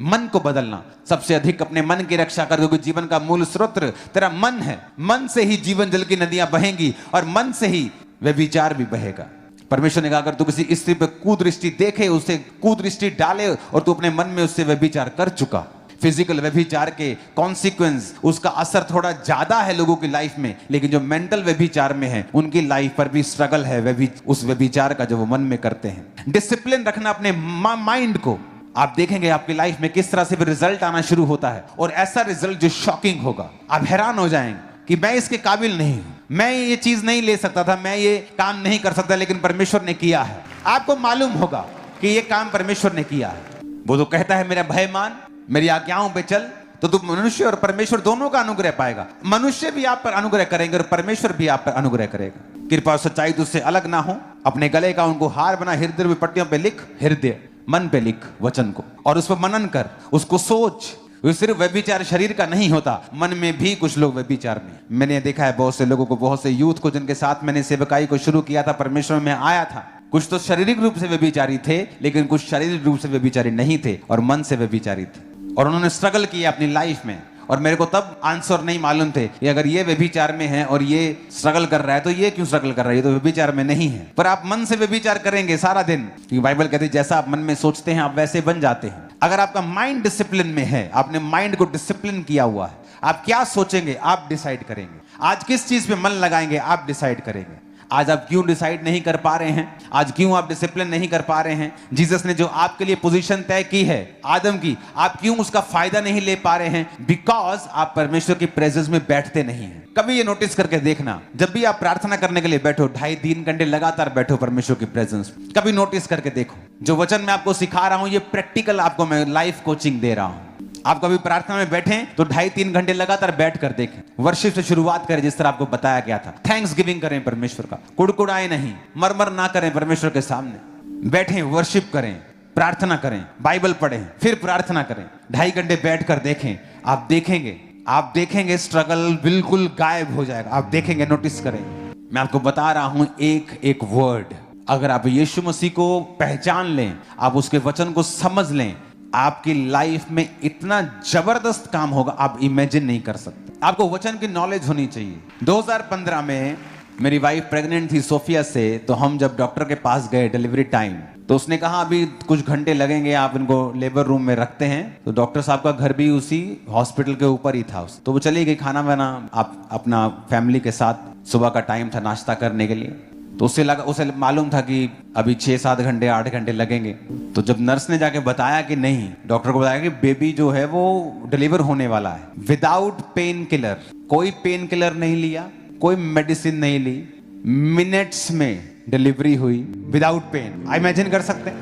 मन को बदलना, सबसे अधिक अपने मन की रक्षा कर, क्योंकि जीवन का मूल स्रोत तेरा मन है। मन से ही जीवन जल की नदियां बहेंगी और मन से ही व्यभिचार भी बहेगा। परमेश्वर ने कहा अगर तू किसी स्त्री पर कुदृष्टि देखे, उसे कुदृष्टि डाले और तू अपने मन में उससे व्यभिचार कर चुका। फिजिकल व्यभिचार के कॉन्सिक्वेंस, उसका असर थोड़ा ज्यादा है लोगों की लाइफ में, लेकिन जो मेंटल व्यभिचार में है उनकी लाइफ पर भी स्ट्रगल है उस व्यभिचार का जो वो मन में करते हैं। डिसिप्लिन रखना अपने माइंड को। आप देखेंगे आपकी लाइफ में किस तरह से भी रिजल्ट आना शुरू होता है, और ऐसा रिजल्ट जो शॉकिंग होगा। आप हैरान हो जाएंगे कि मैं इसके काबिल नहीं हूं, मैं ये चीज नहीं ले सकता था, मैं ये काम नहीं कर सकता, लेकिन परमेश्वर ने किया है। आपको मालूम होगा कि ये काम परमेश्वर ने किया है। वो तो कहता है मेरा भय मान, मेरी आज्ञाओं पे चल, तो तू मनुष्य और परमेश्वर दोनों का अनुग्रह पाएगा। मनुष्य भी आप पर अनुग्रह करेंगे और परमेश्वर भी आप पर अनुग्रह करेगा। कृपा और सच्चाई तुझसे अलग ना हो। अपने गले का उनको हार बना, हृदय में पट्टियों पे लिख, हृदय मन पे लिख वचन को, और उस पर मनन कर, उसको सोच। सिर्फ व्यभिचार शरीर का नहीं होता, मन में भी कुछ लोग व्यभिचार में। मैंने देखा है बहुत से लोगों को, बहुत से यूथ को जिनके साथ मैंने सेवकाई को शुरू किया था, परमेश्वर में आया था। कुछ तो शारीरिक रूप से व्यभिचारी थे, लेकिन कुछ शारीरिक रूप से व्यभिचारी नहीं थे और मन से व्यभिचारी थे, और उन्होंने स्ट्रगल किया अपनी लाइफ में। और मेरे को तब आंसर नहीं मालूम थे कि अगर ये व्यभिचार में है और ये स्ट्रगल कर रहा है तो ये क्यों स्ट्रगल कर रहा है, ये तो व्यभिचार में नहीं है। पर आप मन से व्यभिचार करेंगे सारा दिन, क्योंकि बाइबल कहती है जैसा आप मन में सोचते हैं आप वैसे बन जाते हैं। अगर आपका माइंड डिसिप्लिन में है, आपने माइंड को डिसिप्लिन किया हुआ है, आप क्या सोचेंगे आप डिसाइड करेंगे। आज किस चीज पे मन लगाएंगे आप डिसाइड करेंगे। आज आप क्यों डिसाइड नहीं कर पा रहे हैं, आज क्यों आप डिसिप्लिन नहीं कर पा रहे हैं, जीसस ने जो आपके लिए पोजीशन तय की है आदम की, आप क्यों उसका फायदा नहीं ले पा रहे हैं? बिकॉज आप परमेश्वर की प्रेजेंस में बैठते नहीं हैं। कभी ये नोटिस करके देखना, जब भी आप प्रार्थना करने के लिए बैठो, 2.5-3 घंटे लगातार बैठो परमेश्वर की प्रेजेंस, कभी नोटिस करके देखो। जो वचन मैं आपको सिखा रहा हूं ये प्रैक्टिकल आपको मैं लाइफ कोचिंग दे रहा हूं। आप कभी प्रार्थना में बैठें तो 2.5-3 घंटे लगातार बैठ कर देखें, वर्शिप से शुरुआत करें जिस तरह आपको बताया गया था। थैंक्स गिविंग करें परमेश्वर का, कुड़कुड़ाए नहीं, मरमर ना करें परमेश्वर के सामने। बैठें, वर्शिप करें, प्रार्थना करें, बाइबल पढ़ें, फिर प्रार्थना करें। 2.5 घंटे बैठ कर देखें, आप देखेंगे स्ट्रगल बिल्कुल गायब हो जाएगा। आप देखेंगे, नोटिस करें। मैं आपको बता रहा हूं एक एक वर्ड, अगर आप यीशु मसीह को पहचान लें, आप उसके वचन को समझ लें, आपकी लाइफ में इतना जबरदस्त काम होगा आप इमेजिन नहीं कर सकते। आपको वचन की नॉलेज होनी चाहिए। 2015 में मेरी वाइफ प्रेग्नेंट थी सोफिया से, तो हम जब डॉक्टर के पास गए डिलीवरी टाइम, तो उसने कहा अभी कुछ घंटे लगेंगे, आप इनको लेबर रूम में रखते हैं। तो डॉक्टर साहब का घर भी उसी हॉस्पिटल के ऊपर ही था, तो वो चली गई खाना बना, आप अपना फैमिली के साथ। सुबह का टाइम था नाश्ता करने के लिए, तो उसे मालूम था कि अभी 6-7 घंटे 8 घंटे लगेंगे। तो जब नर्स ने जाके बताया कि नहीं, डॉक्टर को बताया कि बेबी जो है वो डिलीवर होने वाला है विदाउट पेन किलर, कोई पेन किलर नहीं लिया, कोई मेडिसिन नहीं ली, मिनट्स में डिलीवरी हुई विदाउट पेन। इमेजिन कर सकते हैं?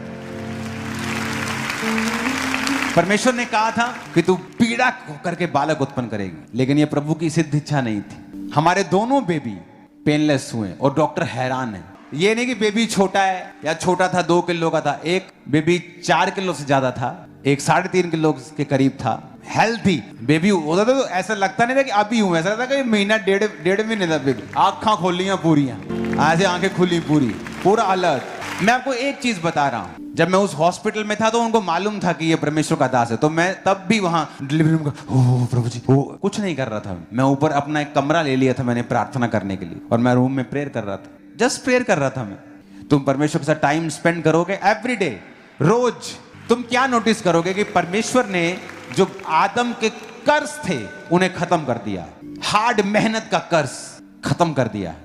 परमेश्वर ने कहा था कि तू पीड़ा करके बालक उत्पन्न करेगी, लेकिन ये प्रभु की सिद्ध इच्छा नहीं थी। हमारे दोनों बेबी पेनलेस हुए और डॉक्टर हैरान है। ये नहीं कि बेबी छोटा है या छोटा था 2 किलो का था, एक बेबी 4 किलो से ज्यादा था, एक 3.5 किलो के करीब था। हेल्थी बेबी होता था तो ऐसा लगता नहीं था कि अभी हूं, ऐसा लगता कि महीना डेढ़ महीने था बेबी। आंखें खोलियां पूरियां, ऐसे आंखें खुली पूरा अलर्ट। मैं आपको एक चीज बता रहा हूं, जब मैं उस हॉस्पिटल में था तो उनको मालूम था कि ये परमेश्वर का दास है, तो मैं तब भी वहां डिलीवरी रूम का ओ प्रभु जी कुछ नहीं कर रहा था। मैं ऊपर अपना एक कमरा ले लिया था मैंने प्रार्थना करने के लिए, और मैं रूम में प्रेयर कर रहा था, जस्ट प्रेयर कर रहा था मैं। तुम परमेश्वर के साथ टाइम स्पेंड करोगे एवरी डे, रोज, तुम क्या नोटिस करोगे कि परमेश्वर ने जो आदम के कर्ज थे उन्हें खत्म कर दिया। हार्ड मेहनत का कर्ज खत्म कर दिया।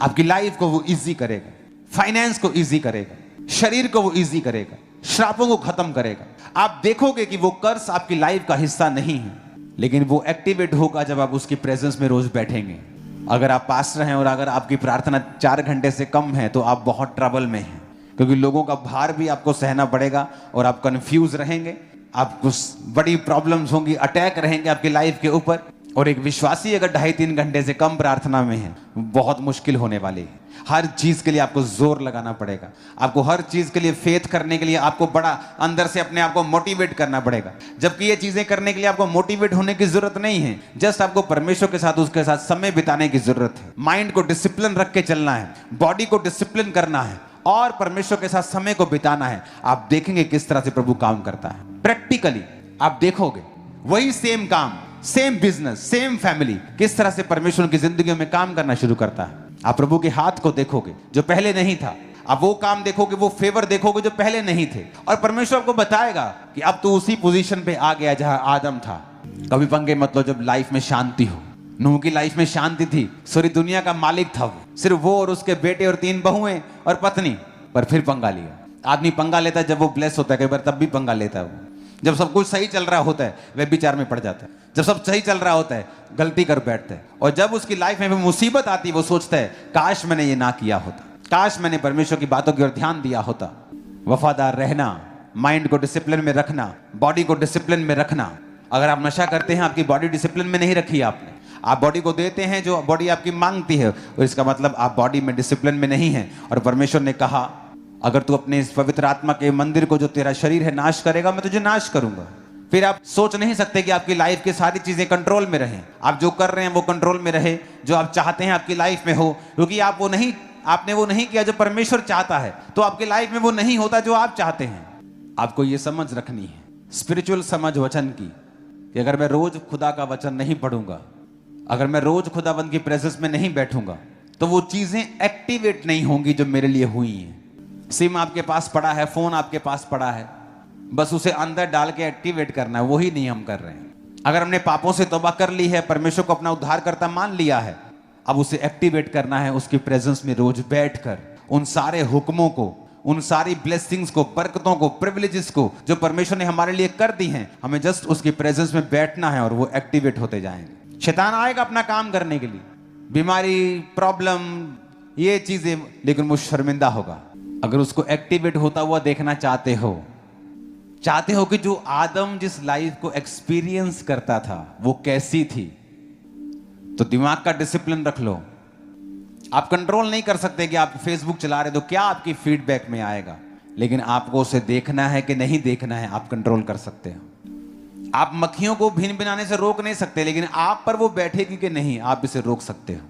आपकी लाइफ को वो इजी करेगा, फाइनेंस को इजी करेगा, शरीर को वो इजी करेगा, श्रापों को खत्म करेगा। आप देखोगे कि वो कर्ज आपकी लाइफ का हिस्सा नहीं है, लेकिन वो एक्टिवेट होगा जब आप उसकी प्रेजेंस में रोज बैठेंगे। अगर आप पास्टर हैं और अगर आपकी प्रार्थना 4 घंटे से कम है तो आप बहुत ट्रबल में हैं, क्योंकि लोगों का भार भी आपको सहना पड़ेगा और आप कंफ्यूज रहेंगे, आपको बड़ी प्रॉब्लम्स होंगी, अटैक रहेंगे आपकी लाइफ के ऊपर। और एक विश्वासी अगर 2.5-3 घंटे से कम प्रार्थना में है, बहुत मुश्किल होने वाली है। हर चीज के लिए आपको जोर लगाना पड़ेगा, आपको हर चीज के लिए फेथ करने के लिए आपको बड़ा अंदर से अपने आप को मोटिवेट करना पड़ेगा। जबकि ये चीजें करने के लिए आपको मोटिवेट होने की जरूरत नहीं है, जस्ट आपको परमेश्वर के साथ उसके साथ समय बिताने की जरूरत है। माइंड को डिसिप्लिन रख के चलना है, बॉडी को डिसिप्लिन करना है और परमेश्वर के साथ समय को बिताना है। आप देखेंगे किस तरह से प्रभु काम करता है। प्रैक्टिकली आप देखोगे वही सेम काम, सेम बिजनेस, सेम फैमिली किस तरह से परमेश्वर की जिंदगी में काम करना शुरू करता है। आप प्रभु के हाथ को देखोगे जो पहले नहीं था, आप वो काम देखोगे, वो फेवर देखोगे जो पहले नहीं थे, और परमेश्वर आपको बताएगा कि अब तो उसी पोजीशन पे आ गया जहां आदम था। कभी पंगे मत लो जब लाइफ में शांति हो। नूह की लाइफ में शांति थी, सारी दुनिया का मालिक था वो, सिर्फ वो और उसके बेटे और 3 बहुएं और पत्नी, पर फिर पंगा लिया। आदमी पंगा लेता है जब वो ब्लेस होता है, कई बार तब भी पंगा लेता है वो। जब सब कुछ सही चल रहा होता है वह विचार में पड़ जाता है, जब सब सही चल रहा होता है गलती कर बैठता है, और जब उसकी लाइफ में मुसीबत आती है वो सोचता है काश मैंने ये ना किया होता, काश मैंने परमेश्वर की बातों की ओर ध्यान दिया होता। वफादार रहना, माइंड को डिसिप्लिन में रखना, बॉडी को डिसिप्लिन में रखना। अगर आप नशा करते हैं, आपकी बॉडी डिसिप्लिन में नहीं रखी आपने, आप बॉडी को देते हैं जो बॉडी आपकी मांगती है, और इसका मतलब आप बॉडी में डिसिप्लिन में नहीं है। और परमेश्वर ने कहा अगर तू अपने इस पवित्र आत्मा के मंदिर को जो तेरा शरीर है नाश करेगा, मैं तुझे नाश करूंगा। फिर आप सोच नहीं सकते कि आपकी लाइफ की सारी चीजें कंट्रोल में रहें, आप जो कर रहे हैं वो कंट्रोल में रहे, जो आप चाहते हैं आपकी लाइफ में हो, क्योंकि आपने वो नहीं किया जो परमेश्वर चाहता है, तो आपकी लाइफ में वो नहीं होता जो आप चाहते हैं। आपको ये समझ रखनी है, स्पिरिचुअल समझ वचन की, कि अगर मैं रोज खुदा का वचन नहीं पढ़ूंगा, अगर मैं रोज खुदाबंद की प्रेजेंस में नहीं बैठूंगा, तो वो चीजें एक्टिवेट नहीं होंगी जो मेरे लिए हुई हैं। सिम आपके पास पड़ा है, फोन आपके पास पड़ा है, बस उसे अंदर डाल के एक्टिवेट करना है, वही नहीं हम कर रहे हैं। अगर हमने पापों से तौबा कर ली है, परमेश्वर को अपना उद्धारकर्ता मान लिया है, अब उसे एक्टिवेट करना है उसकी प्रेजेंस में रोज बैठकर, उन सारे हुक्मों को, उन सारी ब्लेसिंग्स को, बरकतों को, प्रिविलेजेस को जो परमेश्वर ने हमारे लिए कर दी हैं, हमें जस्ट उसकी प्रेजेंस में बैठना है और वो एक्टिवेट होते जाएंगे। शैतान आएगा अपना काम करने के लिए, बीमारी, प्रॉब्लम, ये चीजें, लेकिन वो शर्मिंदा होगा। अगर उसको एक्टिवेट होता हुआ देखना चाहते हो कि जो आदम जिस लाइफ को एक्सपीरियंस करता था वो कैसी थी, तो दिमाग का डिसिप्लिन रख लो। आप कंट्रोल नहीं कर सकते कि आप फेसबुक चला रहे तो क्या आपकी फीडबैक में आएगा, लेकिन आपको उसे देखना है कि नहीं देखना है, आप कंट्रोल कर सकते हो। आप मक्खियों को भिन भिनाने से रोक नहीं सकते, लेकिन आप पर वो बैठेगी कि नहीं, आप इसे रोक सकते हो।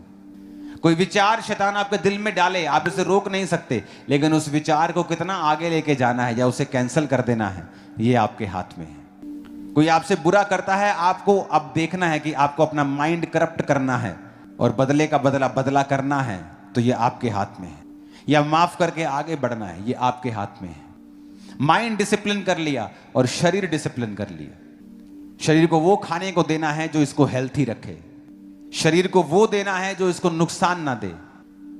कोई विचार शैतान आपके दिल में डाले, आप इसे रोक नहीं सकते, लेकिन उस विचार को कितना आगे लेके जाना है या उसे कैंसिल कर देना है, ये आपके हाथ में है। कोई आपसे बुरा करता है, आपको अब देखना है कि आपको अपना माइंड करप्ट करना है और बदले का बदला करना है, तो ये आपके हाथ में है। या माफ करके आगे बढ़ना है, ये आपके हाथ में है। माइंड डिसिप्लिन कर लिया और शरीर डिसिप्लिन कर लिया। शरीर को वो खाने को देना है जो इसको हेल्थी रखे, शरीर को वो देना है जो इसको नुकसान ना दे,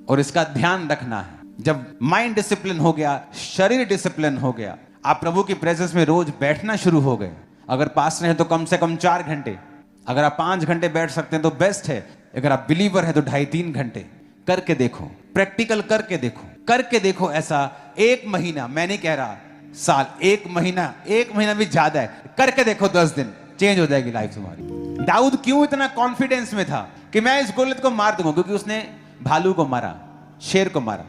और इसका ध्यान रखना है। जब माइंड डिसिप्लिन हो गया, शरीर डिसिप्लिन हो गया, आप प्रभु की प्रेजेंस में रोज बैठना शुरू हो गए। अगर पास रहे तो कम से कम 4 घंटे, अगर आप 5 घंटे बैठ सकते हैं तो बेस्ट है, अगर आप बिलीवर है तो 2.5-3 घंटे करके देखो, प्रैक्टिकल करके देखो ऐसा 1 महीना, मैं नहीं कह रहा साल, 1 महीना भी ज्यादा है, करके देखो 10 दिन, चेंज हो जाएगी लाइफ तुम्हारी। दाऊद क्यों इतना कॉन्फिडेंस में था कि मैं इस गोलियत को मार दूंगा? क्योंकि उसने भालू को मारा, शेर को मारा।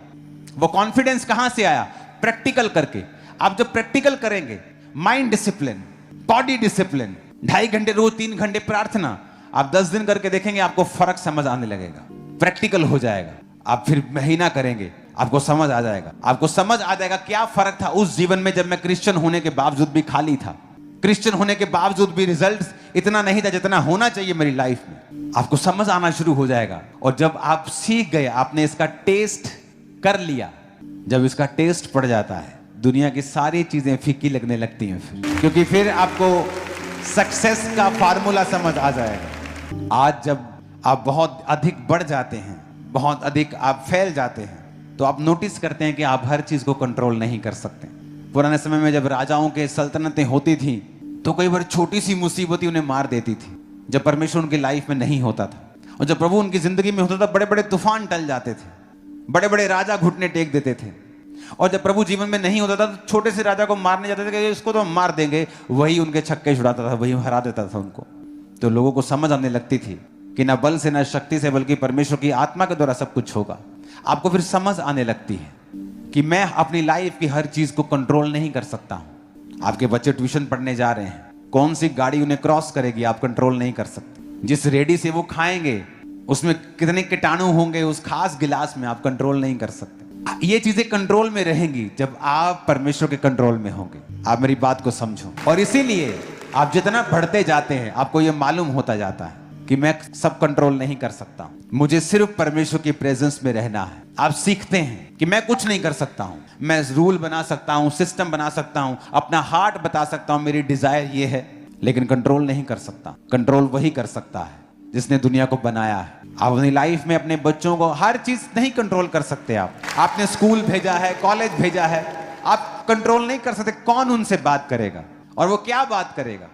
वो कॉन्फिडेंस कहां से आया? प्रैक्टिकल करके। आप जब प्रैक्टिकल करेंगे, माइंड डिसिप्लिन, बॉडी डिसिप्लिन, 2.5 घंटे रोज, 3 घंटे प्रार्थना, आप 10 दिन करके देखेंगे आपको फर्क समझ आने लगेगा, प्रैक्टिकल हो जाएगा। आप फिर महीना करेंगे, आपको समझ आ जाएगा क्या फर्क था उस जीवन में जब मैं क्रिश्चियन होने के बावजूद भी खाली था, क्रिश्चियन होने के बावजूद भी रिजल्ट्स इतना नहीं था जितना होना चाहिए मेरी लाइफ में। आपको समझ आना शुरू हो जाएगा। और जब आप सीख गए, आपने इसका टेस्ट कर लिया, जब इसका टेस्ट पड़ जाता है, दुनिया की सारी चीजें फीकी लगने लगती हैं, क्योंकि फिर आपको सक्सेस का फार्मूला समझ आ जाएगा। आज जब आप बहुत अधिक बढ़ जाते हैं, बहुत अधिक आप फैल जाते हैं, तो आप नोटिस करते हैं कि आप हर चीज को कंट्रोल नहीं कर सकते। पुराने समय में जब राजाओं के सल्तनतें होती थी तो कई बार छोटी सी मुसीबत ही उन्हें मार देती थी, जब परमेश्वर उनकी लाइफ में नहीं होता था। और जब प्रभु उनकी जिंदगी में होता था, बड़े बड़े तूफान टल जाते थे, बड़े बड़े राजा घुटने टेक देते थे। और जब प्रभु जीवन में नहीं होता था तो छोटे से राजा को मारने जाते थे कि इसको तो हम मार देंगे, वही उनके छक्के छुड़ाता था, वही हरा देता था उनको। तो लोगों को समझ आने लगती थी कि ना बल से ना शक्ति से, बल्कि परमेश्वर की आत्मा के द्वारा सब कुछ होगा। आपको फिर समझ आने लगती है कि मैं अपनी लाइफ की हर चीज को कंट्रोल नहीं कर सकता हूं। आपके बच्चे ट्यूशन पढ़ने जा रहे हैं, कौन सी गाड़ी उन्हें क्रॉस करेगी आप कंट्रोल नहीं कर सकते। जिस रेडी से वो खाएंगे उसमें कितने कीटाणु होंगे उस खास गिलास में, आप कंट्रोल नहीं कर सकते। ये चीजें कंट्रोल में रहेंगी जब आप परमेश्वर के कंट्रोल में होंगे। आप मेरी बात को समझो। और इसीलिए आप जितना बढ़ते जाते हैं आपको ये मालूम होता जाता है कि मैं सब कंट्रोल नहीं कर सकता, मुझे सिर्फ परमेश्वर की प्रेजेंस में रहना है। आप सीखते हैं कि मैं कुछ नहीं कर सकता हूं, मैं रूल बना सकता हूं, सिस्टम बना सकता हूं, अपना हार्ट बता सकता हूं, मेरी डिजायर ये है, लेकिन कंट्रोल नहीं कर सकता। कंट्रोल वही कर सकता है जिसने दुनिया को बनाया है। आप अपनी लाइफ में अपने बच्चों को हर चीज नहीं कंट्रोल कर सकते। आपने स्कूल भेजा है, कॉलेज भेजा है, आप कंट्रोल नहीं कर सकते कौन उनसे बात करेगा और वो क्या बात करेगा।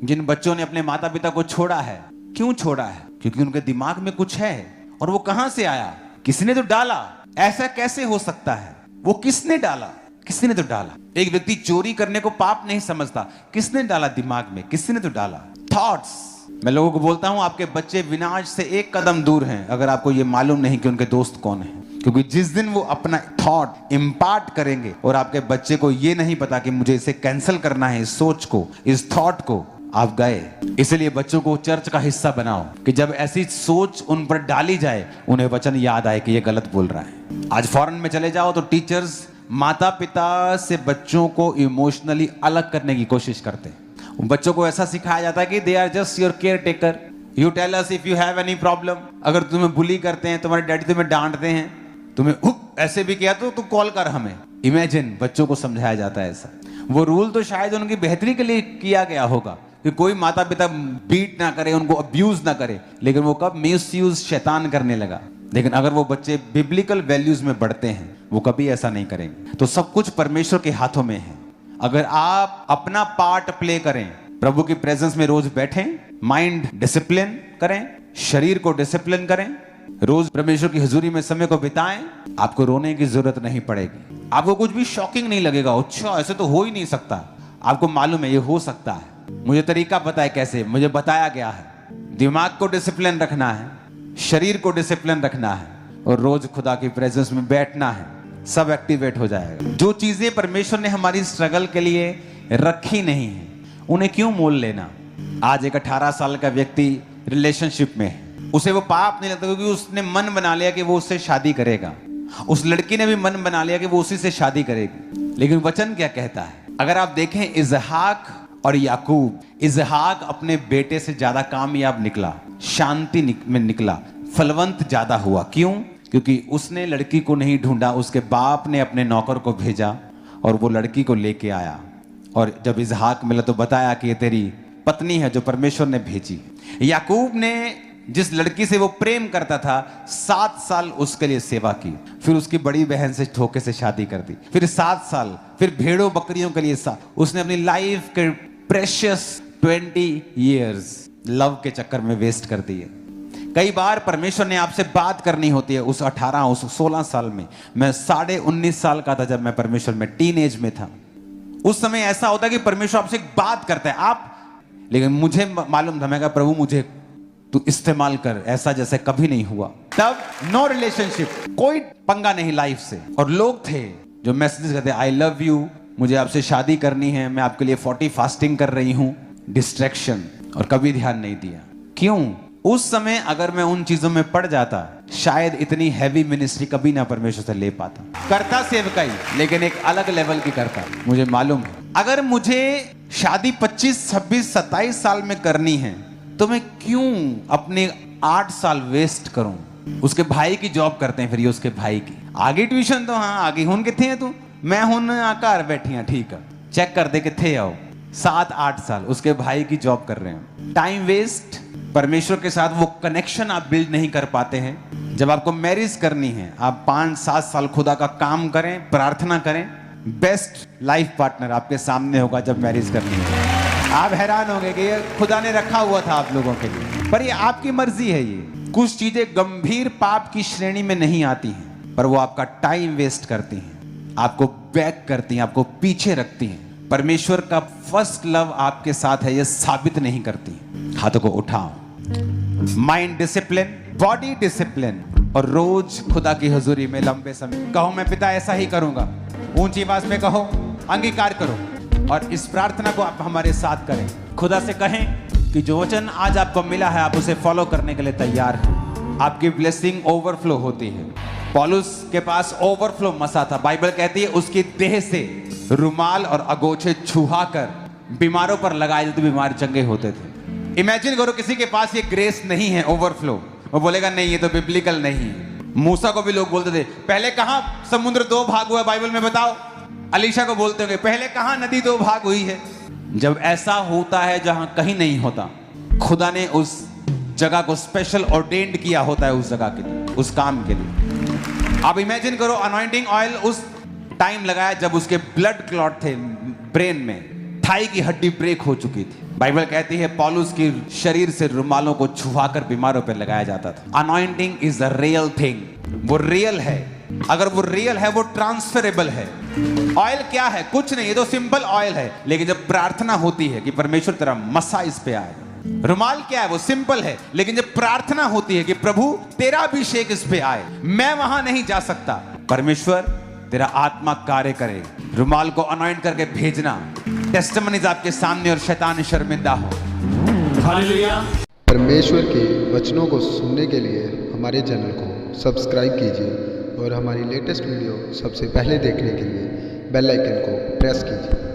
जिन बच्चों ने अपने माता पिता को छोड़ा है, क्यों छोड़ा है? क्योंकि उनके दिमाग में कुछ है। और वो कहां से आया? किसी ने तो डाला। ऐसा कैसे हो सकता है? वो किसने डाला? किसी ने तो डाला। एक व्यक्ति चोरी करने को पाप नहीं समझता, किसने डाला दिमाग में? किसी ने तो डाला। थॉट्स। मैं लोगों को बोलता हूं आपके बच्चे विनाश से एक कदम दूर हैं अगर आपको ये मालूम नहीं कि उनके दोस्त कौन हैं। क्योंकि जिस दिन वो अपना थॉट इम्पार्ट करेंगे और आपके बच्चे को ये नहीं पता कि मुझे इसे कैंसिल करना है, इस सोच को, इस थॉट को, आप गए। इसलिए बच्चों को चर्च का हिस्सा बनाओ कि जब ऐसी सोच उन पर डाली जाए उन्हें वचन याद आए कि ये गलत बोल रहा है। आज फॉरेन में चले जाओ तो टीचर्स माता पिता से बच्चों को इमोशनली अलग करने की कोशिश करते हैं। बच्चों को ऐसा सिखाया जाता है कि they are just your caretaker, you tell us if you have any problem. अगर तुम्हें बुली करते हैं, तुम्हारे डैडी तुम्हें डांटते हैं, तुम्हें ऐसे भी किया तो तू कॉल कर हमें। इमेजिन, बच्चों को समझाया जाता है ऐसा। वो रूल तो शायद उनकी बेहतरी के लिए किया गया होगा कि कोई माता पिता बीट ना करे, उनको अब्यूज ना करे, लेकिन वो कब मिसयूज शैतान करने लगा। लेकिन अगर वो बच्चे बिब्लिकल वैल्यूज में बढ़ते हैं वो कभी ऐसा नहीं करेंगे। तो सब कुछ परमेश्वर के हाथों में है। अगर आप अपना पार्ट प्ले करें, प्रभु की प्रेजेंस में रोज बैठें, माइंड डिसिप्लिन करें, शरीर को डिसिप्लिन करें, रोज परमेश्वर की हुजूरी में समय को बिताएं, आपको रोने की जरूरत नहीं पड़ेगी। आपको कुछ भी शॉकिंग नहीं लगेगा। अच्छा, ऐसे तो हो ही नहीं सकता। आपको मालूम है ये हो सकता है। मुझे तरीका पता है कैसे, मुझे बताया गया है। दिमाग को डिसिप्लिन रखना है, शरीर को डिसिप्लिन रखना है और रोज खुदा की प्रेजेंस में बैठना है, सब एक्टिवेट हो जाएगा। जो चीजें परमेश्वर ने हमारी स्ट्रगल के लिए रखी नहीं है उन्हें क्यों मोल लेना। आज एक 18 साल का व्यक्ति रिलेशनशिप में है, उसे वो पाप नहीं लगता क्योंकि उसने मन बना लिया कि वो उससे शादी करेगा। उस लड़की ने भी मन बना लिया कि वो उसी से शादी करेगी। लेकिन वचन क्या कहता है? अगर आप देखें इसहाक और याकूब, इसहाक अपने बेटे से ज्यादा कामयाब निकला, शांति में निकला, फलवंत ज्यादा हुआ। क्यों? क्योंकि उसने लड़की को नहीं ढूंढा, उसके बाप ने अपने नौकर को भेजा और वो लड़की को लेके आया। और जब इसहाक मिला तो बताया कि ये तेरी पत्नी है जो परमेश्वर ने भेजी। याकूब ने जिस लड़की से वो प्रेम करता था 7 साल उसके लिए सेवा की, फिर उसकी बड़ी बहन से धोखे से शादी कर दी, फिर 7 साल, फिर भेड़ों बकरियों के लिए उसने अपनी लाइफ के प्रेशियस 20 years लव के चक्कर में वेस्ट कर दिए। कई बार परमेश्वर ने आपसे बात करनी होती है। उस 16 साल में, मैं 19.5 साल का था जब मैं परमेश्वर में टीनेज में था। उस समय ऐसा होता है कि परमेश्वर आपसे बात करता है लेकिन मुझे मालूम था, मैं कहा प्रभु मुझे तू इस्तेमाल कर, ऐसा जैसे कभी नहीं हुआ। तब नो रिलेशनशिप, कोई पंगा नहीं लाइफ से। और लोग थे जो मैसेजेस करते, आई लव यू, मुझे आपसे शादी करनी है, मैं आपके लिए 40 फास्टिंग कर रही हूं। डिस्ट्रैक्शन, और कभी ध्यान नहीं दिया। क्यों? उस समय अगर मैं उन चीजों में पड़ जाता शायद इतनी हैवी मिनिस्ट्री कभी ना परमेश्वर से ले पाता। करता सेवकाई, लेकिन एक अलग लेवल की करता। मुझे मालूम है अगर मुझे शादी 25, 26, 27 साल में करनी है तो मैं क्यों अपने 8 साल वेस्ट करूं। उसके भाई की जॉब करते हैं, फिर ये उसके भाई की आगे ट्यूशन, तो हाँ आगे हुन किथे है तू, मैं हुन घर बैठी हाँ, ठीक है, चेक कर दे किथे आओ। 7-8 साल उसके भाई की जॉब कर रहे हैं। Time waste. परमेश्वर के साथ वो कनेक्शन आप बिल्ड नहीं कर पाते हैं। जब आपको मैरिज करनी है, आप 5-7 साल खुदा का काम करें, प्रार्थना करें, बेस्ट लाइफ पार्टनर आपके सामने होगा जब मैरिज करनी है। आप हैरान होंगे कि ये खुदा ने रखा हुआ था आप लोगों के लिए, पर ये आपकी मर्जी है। कुछ चीजें गंभीर पाप की श्रेणी में नहीं आती हैं, पर वो आपका टाइम वेस्ट करती हैं, आपको बैक करती हैं, आपको पीछे रखती हैं। परमेश्वर का फर्स्ट लव आपके साथ है, यह साबित नहीं करती। हाथों को उठाओ। माइंड डिसिप्लिन, बॉडी डिसिप्लिन, और रोज खुदा की हुजूरी में लंबे समय कहो, मैं पिता ऐसा ही करूंगा। ऊंची आवाज में कहो, अंगीकार करो, और इस प्रार्थना को आप हमारे साथ करें। खुदा से कहें कि जो वचन आज आपको मिला है, आप उसे फॉलो करने के लिए तैयार हैं। आपकी ब्लेसिंग ओवरफ्लो होती है। पौलुस के पास ओवरफ्लो मसा था। बाइबल कहती है उसकी देह से रुमाल और अगोछे छुहा कर बीमारों पर लगाए जाते, बीमार चंगे होते थे। इमेजिन करो किसी के पास ये ग्रेस नहीं है, ओवरफ्लो, वो बोलेगा नहीं ये तो बिब्लिकल नहीं है। मूसा को भी लोग बोलते थे पहले कहां समुद्र दो भाग हुआ बाइबल में बताओ। अलीशा को बोलते होंगे पहले कहां नदी दो भाग हुई है। जब ऐसा होता है जहां कहीं नहीं होता, खुदा ने उस जगह को स्पेशल ऑर्डेन्ड किया होता है, उस जगह के लिए, उस काम के लिए। आप इमेजिन करो अनॉइंटिंग ऑयल उस टाइम लगाया जब उसके ब्लड क्लॉट थे ब्रेन में, थाई की हड्डी ब्रेक हो चुकी थी। बाइबल कहती है पौलुस की शरीर से रुमालों को छुआकर बीमारों पर लगाया जाता था। Anointing is a real thing, वो रियल है। अगर वो रियल है, वो ट्रांसफरेबल है। ऑयल क्या है? कुछ नहीं, ये तो सिंपल ऑयल है। लेकिन जब प्रार्थना होती है कि परमेश्वर तेरा मसा इस पे आए, रुमाल क्या है? वो सिंपल है। लेकिन जब प्रार्थना होती है कि प्रभु तेरा अभिषेक इस पे आए, मैं वहां नहीं जा सकता, परमेश्वर तेरा आत्मा कार्य करे, रुमाल को अनॉइंट करके भेजना। टेस्टिमनीज आपके सामने और शैतान शर्मिंदा हो। हालेलुया। परमेश्वर के वचनों को सुनने के लिए हमारे चैनल को सब्सक्राइब कीजिए और हमारी लेटेस्ट वीडियो सबसे पहले देखने के लिए बेल आइकन को प्रेस कीजिए।